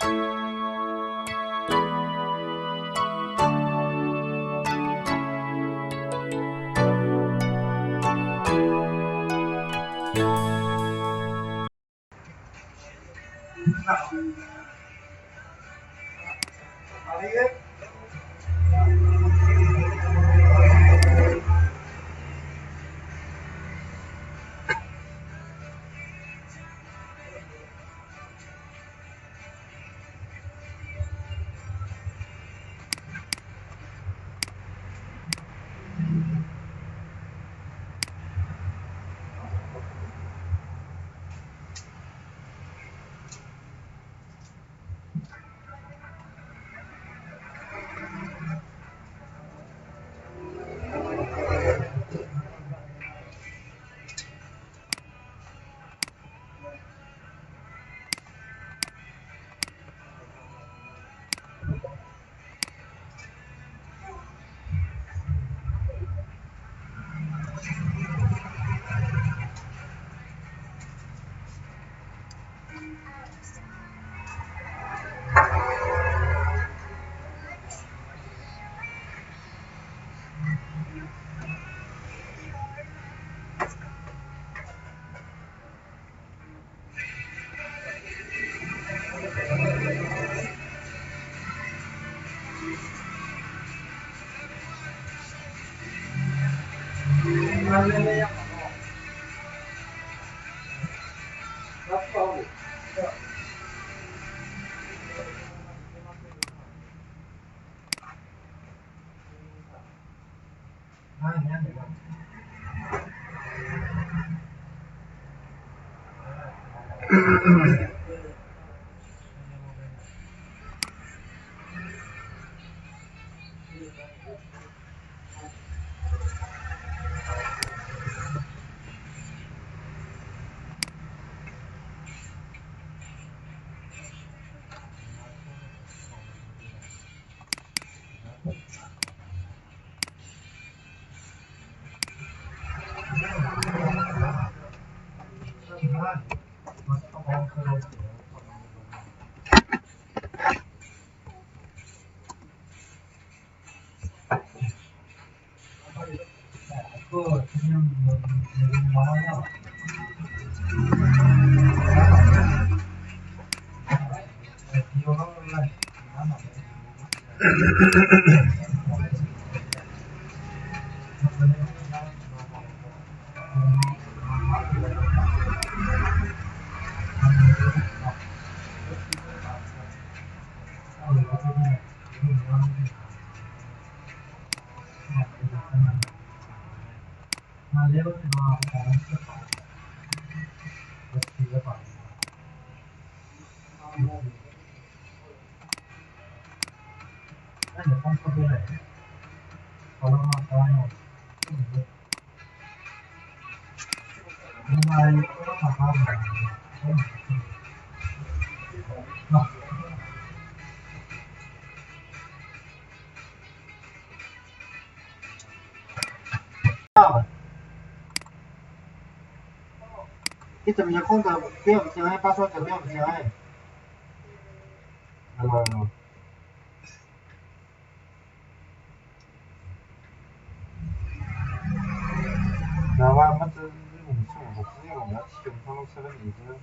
ที่จะมี空的不要进来，把手机不要进来。那ว่ามันจะมีหมุนช่องแบบนี้ผมนะที่ผมต้องใช้แบบนี้นะ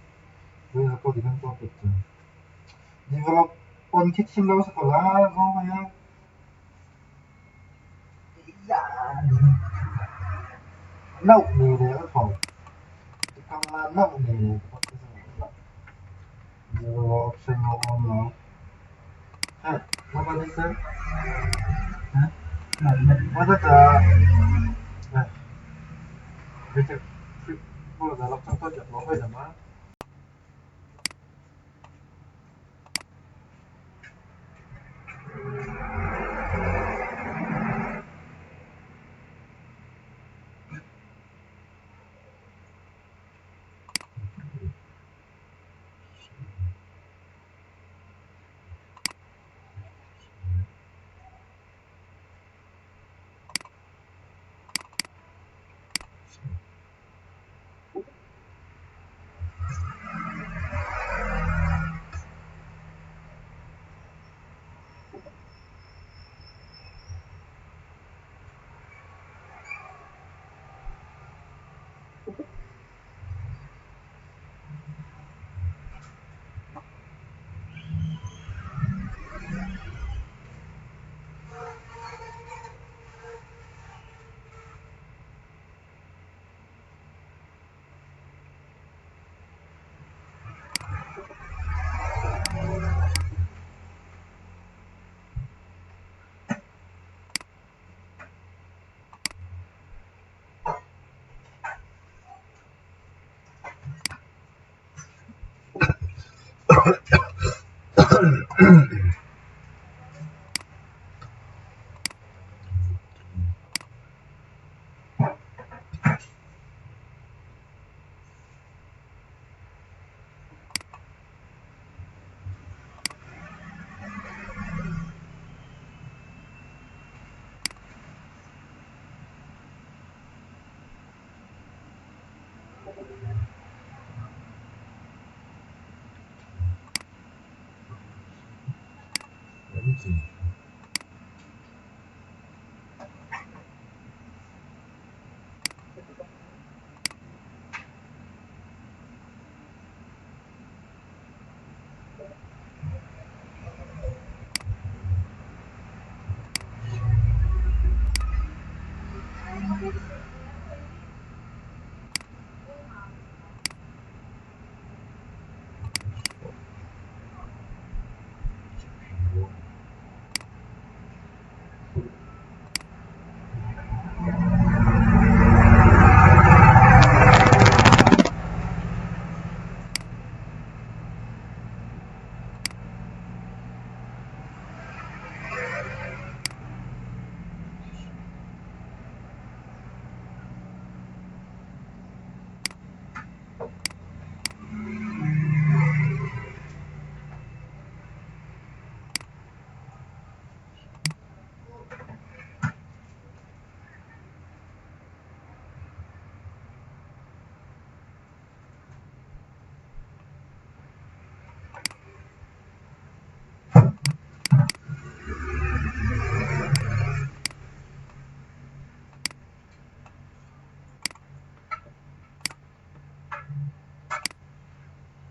왜 자꾸 이런 거 없지? 이거 온 키친다고 해서 라 뭐 그냥 nấu mì để nó thổi con nấu mì để 이거 없애면 뭐 nó có đấy sớm 맞았다 이제 뭐 나락장 터져 먹어야 되나? 왠지